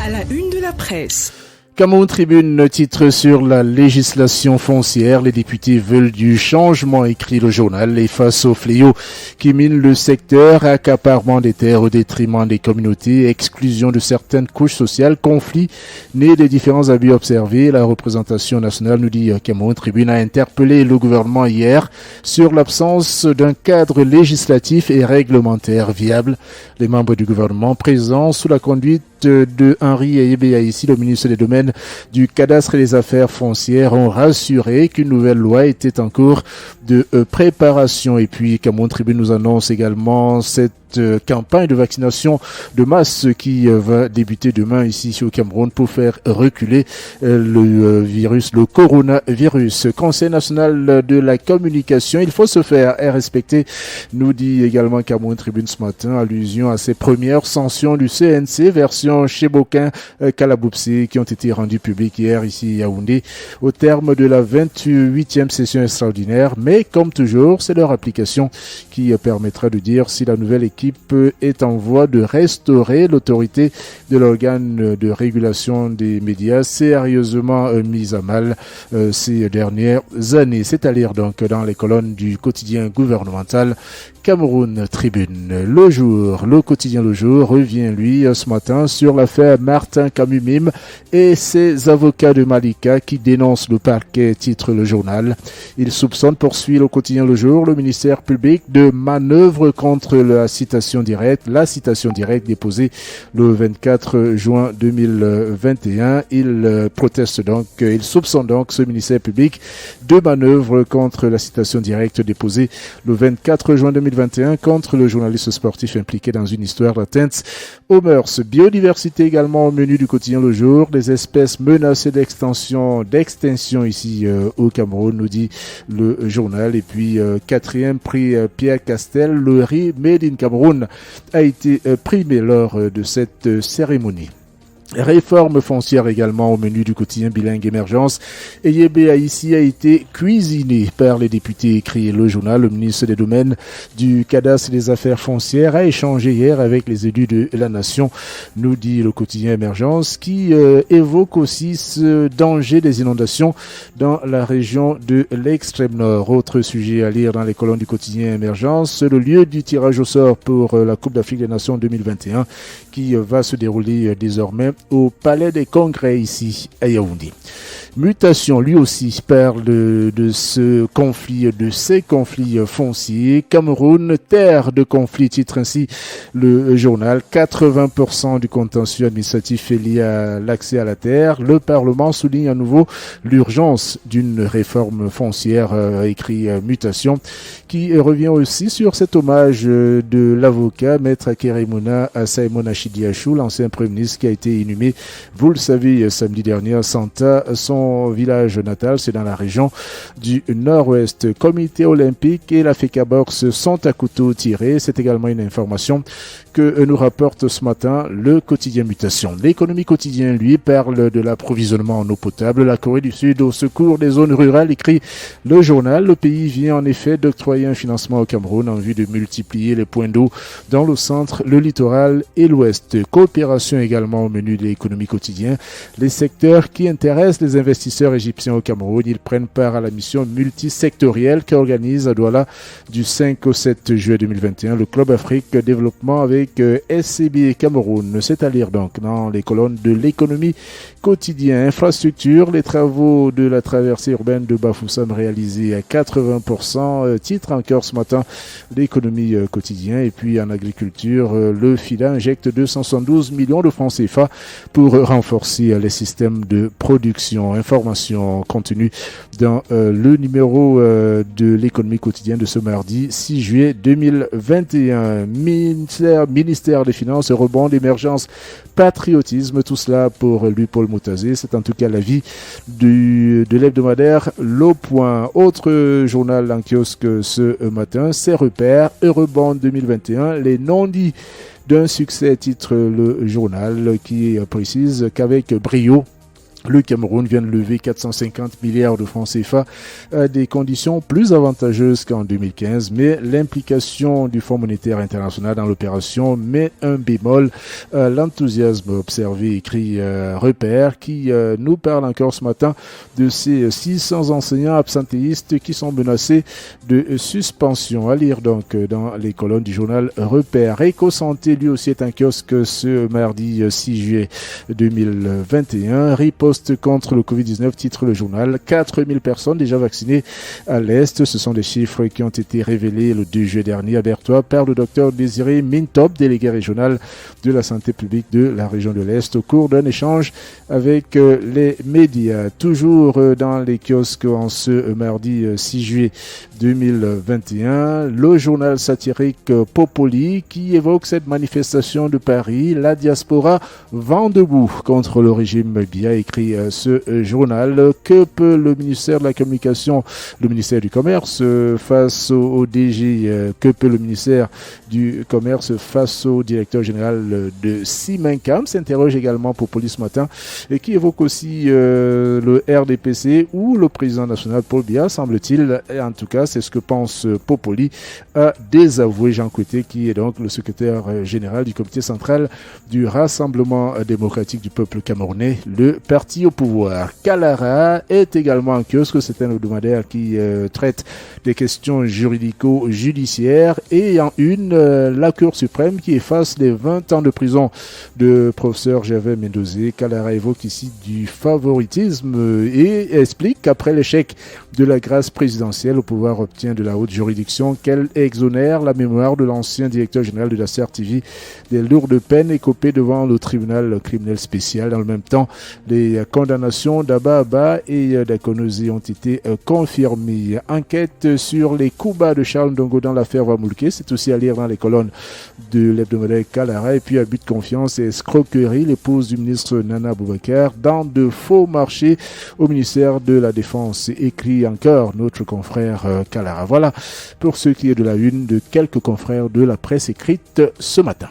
À la une de la presse. Cameroun Tribune titre sur la législation foncière. Les députés veulent du changement, écrit le journal. Et face au fléau qui mine le secteur, accaparement des terres au détriment des communautés, exclusion de certaines couches sociales, conflits nés des différents abus observés, la représentation nationale, nous dit Cameroun Tribune, a interpellé le gouvernement hier sur l'absence d'un cadre législatif et réglementaire viable. Les membres du gouvernement présents sous la conduite de Henri Ayébéa, ici le ministre des Domaines, du Cadastre et des Affaires foncières, ont rassuré qu'une nouvelle loi était en cours de préparation. Et puis Cameroun Tribune nous annonce également cette campagne de vaccination de masse qui va débuter demain ici au Cameroun pour faire reculer le virus, le coronavirus. Conseil national de la communication, il faut se faire respecter, nous dit également Cameroun Tribune ce matin, allusion à ces premières sanctions du CNC version Chebokin Kalaboupsi qui ont été rendues publiques hier ici à Yaoundé au terme de la 28e session extraordinaire. Mais comme toujours, c'est leur application qui permettra de dire si la nouvelle équipe est en voie de restaurer l'autorité de l'organe de régulation des médias sérieusement mise à mal ces dernières années. C'est à lire donc dans les colonnes du quotidien gouvernemental Cameroun Tribune. Le quotidien Le Jour revient lui ce matin sur l'affaire Martin Kamumim et ses avocats de Malika qui dénoncent le parquet, titre le journal. Il soupçonne, poursuit le quotidien Le Jour, le ministère public de manœuvre contre la citation directe déposée le 24 juin 2021. Il soupçonne donc ce ministère public de manœuvre contre la citation directe déposée le 24 juin 2021 contre le journaliste sportif impliqué dans une histoire d'atteinte aux mœurs. Biodiversité également au menu du quotidien Le Jour, des espèces menacées d'extinction ici au Cameroun, nous dit le journal. Et puis quatrième prix Pierre Castel, le riz Made in Cameroun a été primé lors de cette cérémonie. Réforme foncière également au menu du quotidien bilingue Émergence. Ayébéa ici a été cuisiné par les députés, écrit le journal. Le ministre des Domaines, du Cadastre et des Affaires foncières a échangé hier avec les élus de la nation, nous dit le quotidien Émergence, qui évoque aussi ce danger des inondations dans la région de l'extrême nord. Autre sujet à lire dans les colonnes du quotidien Émergence, le lieu du tirage au sort pour la Coupe d'Afrique des Nations 2021 qui va se dérouler désormais au Palais des Congrès ici à Yaoundé. Mutation, lui aussi, parle de ces conflits fonciers. Cameroun, terre de conflits, titre ainsi le journal. 80% du contentieux administratif est lié à l'accès à la terre. Le Parlement souligne à nouveau l'urgence d'une réforme foncière, écrit Mutation, qui revient aussi sur cet hommage de l'avocat Maître Akeremouna Saïmona Chidiachou, l'ancien Premier ministre qui a été inhumé, vous le savez, samedi dernier à Santa, son village natal, c'est dans la région du nord-ouest. Comité olympique et la FECABOX sont à couteau tiré. C'est également une information que nous rapporte ce matin le quotidien Mutation. L'économie quotidienne, lui, parle de l'approvisionnement en eau potable. La Corée du Sud au secours des zones rurales, écrit le journal. Le pays vient en effet d'octroyer un financement au Cameroun en vue de multiplier les points d'eau dans le centre, le littoral et l'ouest. Coopération également au menu de l'économie quotidienne. Les secteurs qui intéressent les investisseurs égyptiens au Cameroun, ils prennent part à la mission multisectorielle qu'organise à Douala du 5 au 7 juillet 2021 le Club Afrique Développement avec SCB Cameroun. C'est à lire donc dans les colonnes de l'économie quotidienne. Infrastructure, les travaux de la traversée urbaine de Bafoussam réalisés à 80%. Titre encore ce matin l'économie quotidienne. Et puis en agriculture, le FIDA injecte 272 millions de francs CFA pour renforcer les systèmes de production. Information contenue dans le numéro de l'économie quotidienne de ce mardi 6 juillet 2021. Ministère des Finances, rebond d'émergence, patriotisme, tout cela pour lui, Paul Moutazé. C'est en tout cas l'avis de l'hebdomadaire Le Point. Autre journal en kiosque ce matin, c'est Repères, Eurobond 2021, les non-dits d'un succès, titre le journal qui précise qu'avec brio, Le Cameroun vient de lever 450 milliards de francs CFA à des conditions plus avantageuses qu'en 2015, mais l'implication du Fonds monétaire international dans l'opération met un bémol à l'enthousiasme observé, écrit Repère, qui nous parle encore ce matin de ces 600 enseignants absentéistes qui sont menacés de suspension. À lire donc dans les colonnes du journal Repère. EcoSanté, lui aussi, est un kiosque ce mardi 6 juillet 2021. Riposte contre le Covid-19, titre le journal. 4000 personnes déjà vaccinées à l'Est. Ce sont des chiffres qui ont été révélés le 2 juillet dernier à Berthois par le docteur Désiré Mintop, délégué régional de la santé publique de la région de l'Est, au cours d'un échange avec les médias. Toujours dans les kiosques en ce mardi 6 juillet 2021, le journal satirique Popoli qui évoque cette manifestation de Paris. La diaspora vent debout contre le régime Biya, écrit ce journal. Que peut le ministère de la Communication, le ministère du Commerce face au DG, que peut le ministère du Commerce face au directeur général de Simancam, s'interroge également Popoli ce matin, et qui évoque aussi le RDPC ou le président national Paul Biya, semble-t-il. Et en tout cas, c'est ce que pense Popoli, a désavoué Jean Coueté, qui est donc le secrétaire général du comité central du Rassemblement démocratique du peuple camerounais, le parti au pouvoir. Kalara est également en kiosque. C'est un hebdomadaire qui traite des questions juridico-judiciaires, et en une, la Cour suprême qui efface les 20 ans de prison de professeur Gervais Mendozé. Kalara évoque ici du favoritisme et explique qu'après l'échec de la grâce présidentielle, le pouvoir obtient de la haute juridiction qu'elle exonère la mémoire de l'ancien directeur général de la CRTV des lourdes peines écopées devant le tribunal criminel spécial. Dans le même temps, les condamnations d'Abba Abba et d'Akonozi ont été confirmées. Enquête sur les coups bas de Charles Ndongo dans l'affaire Vamoulke, c'est aussi à lire dans les colonnes de l'hebdomadaire Kalara. Et puis, abus de confiance et escroquerie, l'épouse du ministre Nana Boubacar dans de faux marchés au ministère de la Défense, écrit encore notre confrère Kalara. Voilà pour ce qui est de la une de quelques confrères de la presse écrite ce matin.